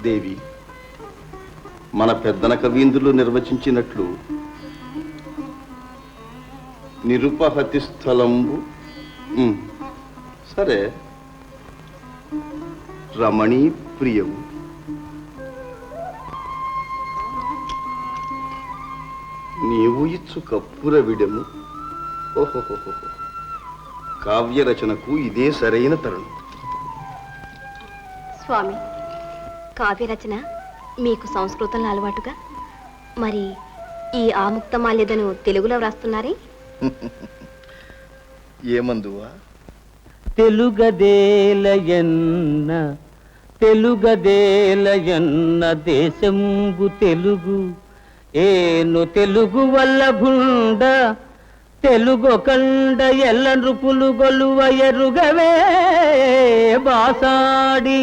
దేవి, మన పెద్దన కవీంద్రులు నిర్వచించినట్లు నిరుపహతి స్థలంబు సరే రమణీ ప్రియము. నీవు ఇచ్చు కప్పుర విడము. ఓహోహోహో, కావ్య రచనకు ఇదే సరైన తరుణం. స్వామి, కావ్యరచన మీకు సంస్కృతంలో అలవాటుగా, మరి ఈ ఆముక్తమాల్యదను తెలుగులో వ్రాస్తున్నారే? ఏమందువా? తెలుగదేలయన్న తెలుగదేలయన్న దేశంబు తెలుగు ఏను తెలుగు వల్ల భుండ తెలుగు కండ ఎల్ల నృపులు గొలువ ఎరుగవే బాసాడి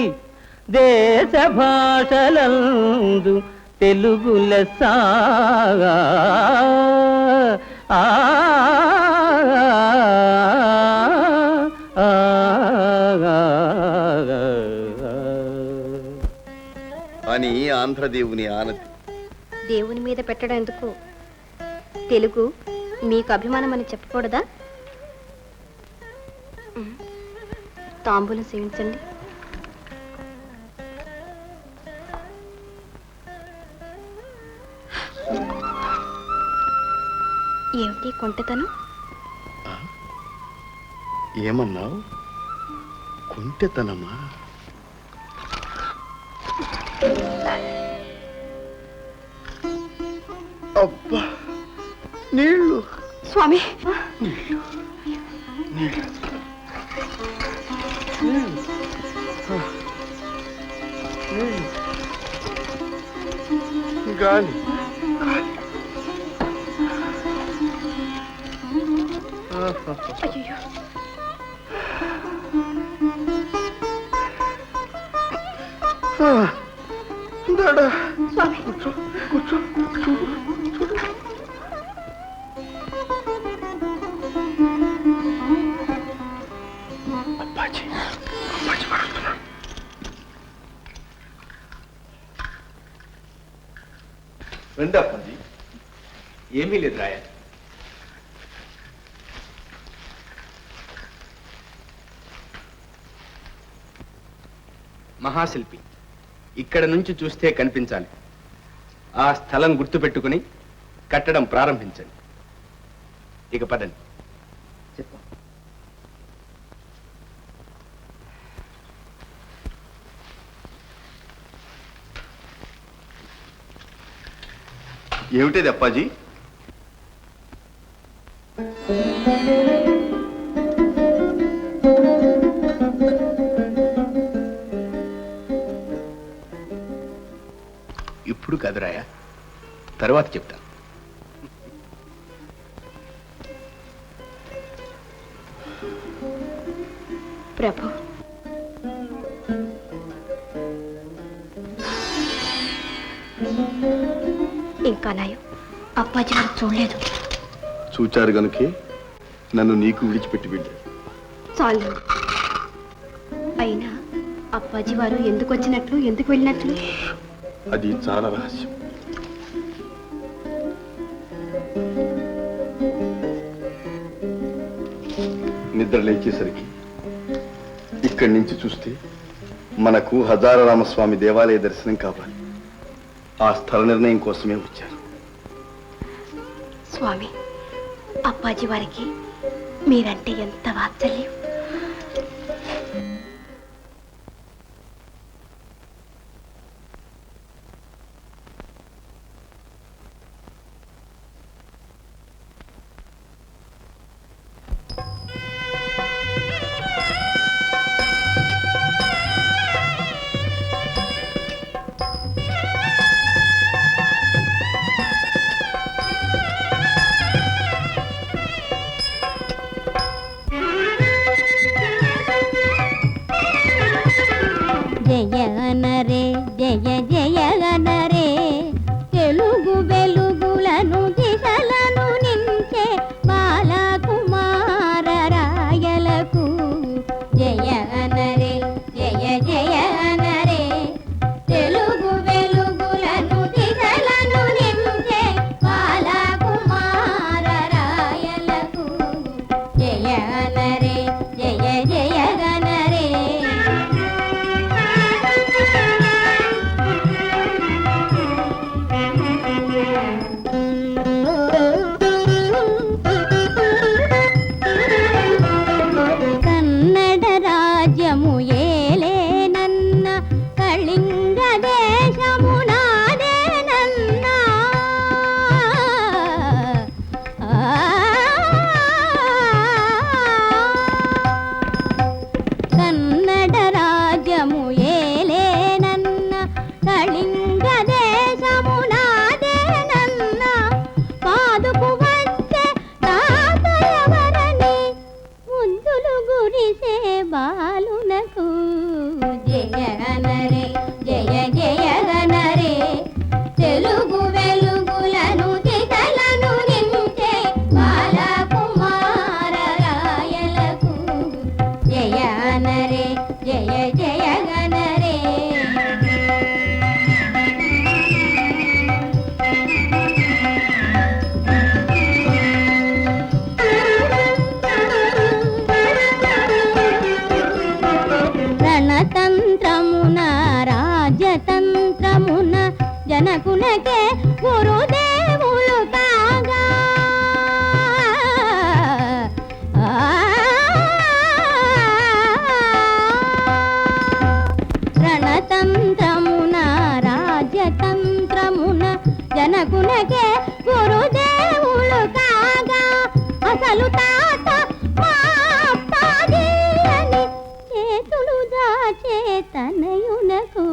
దేశ భాషలందు తెలుగు లెస్స. అని ఆంధ్రదేవుని ఆనతి. దేవుని మీద పెట్టడం ఎందుకు? తెలుగు మీకు అభిమానం అని చెప్పకూడదా? తాంబూలం సేవించండి. ఏమిటి కొంటెతనం? ఏమన్నావు? కొంటెతనమా? అబ్బా, నీళ్ళు. స్వామి, గాలి. అయ్యో, స్వామి, కూర్చో కూర్చో. అప్పాజీ, అప్పాజీ పడుతున్నాడు. రండి అప్పాజీ. ఏమీ లేదు రాయ. మహాశిల్పి ఇక్కడ నుంచి చూస్తే కనిపించాలి. ఆ స్థలం గుర్తుపెట్టుకుని కట్టడం ప్రారంభించండి. ఇక పదండి. చెప్పు. ఏమిటది అప్పాజీ? ఇప్పుడు కదరాయ, తర్వాత చెప్తాను. ప్రభు, ఇంకా నాయం అప్పాజీ వారు చూడలేదు. చూచారు గనుకే నన్ను నీకు విడిచిపెట్టి వెళ్ళారు. చాలు. అయినా అప్పాజీ వారు ఎందుకు వచ్చినట్లు, ఎందుకు వెళ్ళినట్లు? అది చాలా రహస్యం. నిద్ర లేచేసరికి ఇక్కడి నుంచి చూస్తే మనకు హజారరామస్వామి దేవాలయ దర్శనం కావాలి. ఆ స్థల నిర్ణయం కోసమే వచ్చారు. స్వామి, అప్పాజీ వారికి మీరంటే ఎంత వాత్సల్యం. కన్నడ రాజ్యము ఏలేనన్న కళింగ దేశము నాదేనన్న కన్నడ రాజ్యము ఏలేనన్న కళింగ దేశము నాదేనన్న పాదుకు వచ్చే తాతయవరని ముద్దులు గురిసే బాలునకు జయగనరే జయ జయగనరే తెలుగు వెలుగులను తితలను నించే బాలకుమార రాయలకు జయగనరే జయ జయగనరే రణతంత్రమున రాజ్యతంత్రమున జనకునకే గురుదేవులు కాగా రణతంత్రమున రాజ్యతంత్రమున జనకునకే గురుదేవులు కాగా అసలు తాత మా అప్పాజీ అని చేతులు దాచే తనయునకు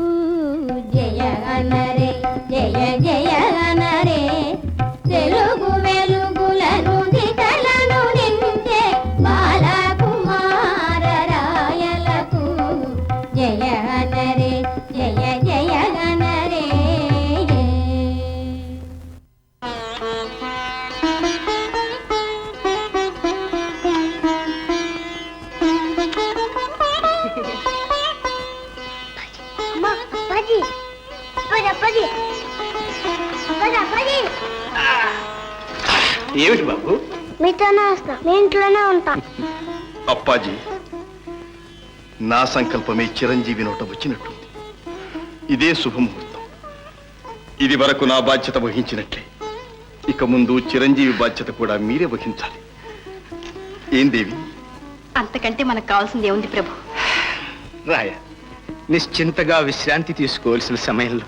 జయగనరే జయ జయగనరే తెలుగు వెలుగులను దిశలను నించే బాలకుమార రాయలకు జయగనరే జయ జయగనరే అమ్మా అప్పాజీ అప్పాజీ అప్పాజీ అప్పాజీ ఏమిటి బాబు? మీతోనే వస్తా మీ ఇంట్లోనే ఉంటా అప్పాజీ, నా సంకల్పమే చిరంజీవి నోట వచ్చినట్టుంది. ఇదే శుభముహూర్తం. ఇది వరకు నా బాధ్యత వహించినట్లే ఇక ముందు చిరంజీవి బాధ్యత కూడా మీరే వహించాలి. ఏం దేవి? అంతకంటే మనకు కావాల్సింది ఏముంది ప్రభు? రాయ, నిశ్చింతగా విశ్రాంతి తీసుకోవాల్సిన సమయంలో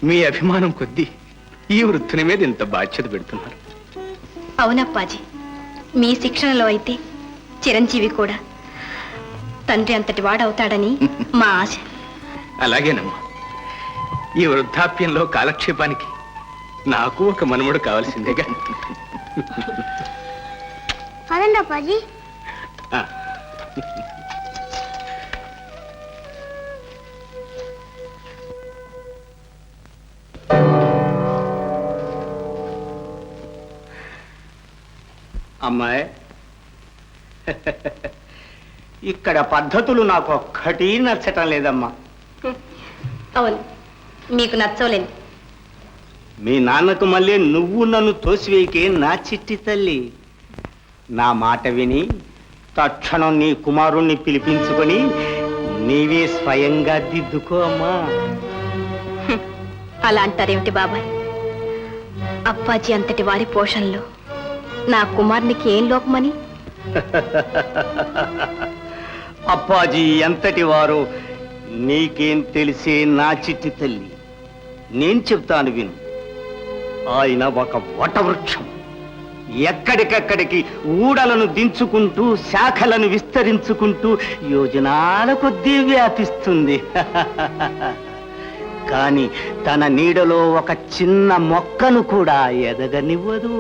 మీ అభిమానం కొద్దీ ఈ వృద్ధుని మీద ఇంత బాధ్యత పెడుతున్నారు. అవునప్పాజీ, మీ శిక్షణలో అయితే చిరంజీవి కూడా తండ్రి అంతటి వాడవుతాడని మా ఆశ. అలాగేనమ్మా. ఈ వృద్ధాప్యంలో కాలక్షేపానికి నాకు ఒక మనుమడు కావాల్సిందేగా. పదండి అప్పాజీ. ఆ. అమ్మాయి, ఇక్కడ పద్ధతులు నాకు ఒక్కటి నచ్చటం లేదమ్మా. అవును, మీకు నచ్చవలేదు. మీ నాన్నకు మళ్ళీ నువ్వు నన్ను తోసివేయకే నా చిట్టి తల్లి. నా మాట విని తక్షణం నీ కుమారుణ్ణి పిలిపించుకొని నీవే స్వయంగా దిద్దుకో అమ్మా. అలా అంటారేమిటి బాబాయ్? అప్పాజీ అంతటి వారి పోషణలో నా కుమారునికి ఏం లోపమని? అప్పాజీ ఎంతటి వారు నీకేం తెలిసే నా చిట్టి తల్లి. నేను చెప్తాను విను. ఆయన ఒక వటవృక్షం. ఎక్కడికక్కడికి ఊడలను దించుకుంటూ శాఖలను విస్తరించుకుంటూ యోజనాల కొద్దీ వ్యాపిస్తుంది. కానీ తన నీడలో ఒక చిన్న మొక్కను కూడా ఎదగనివ్వదు.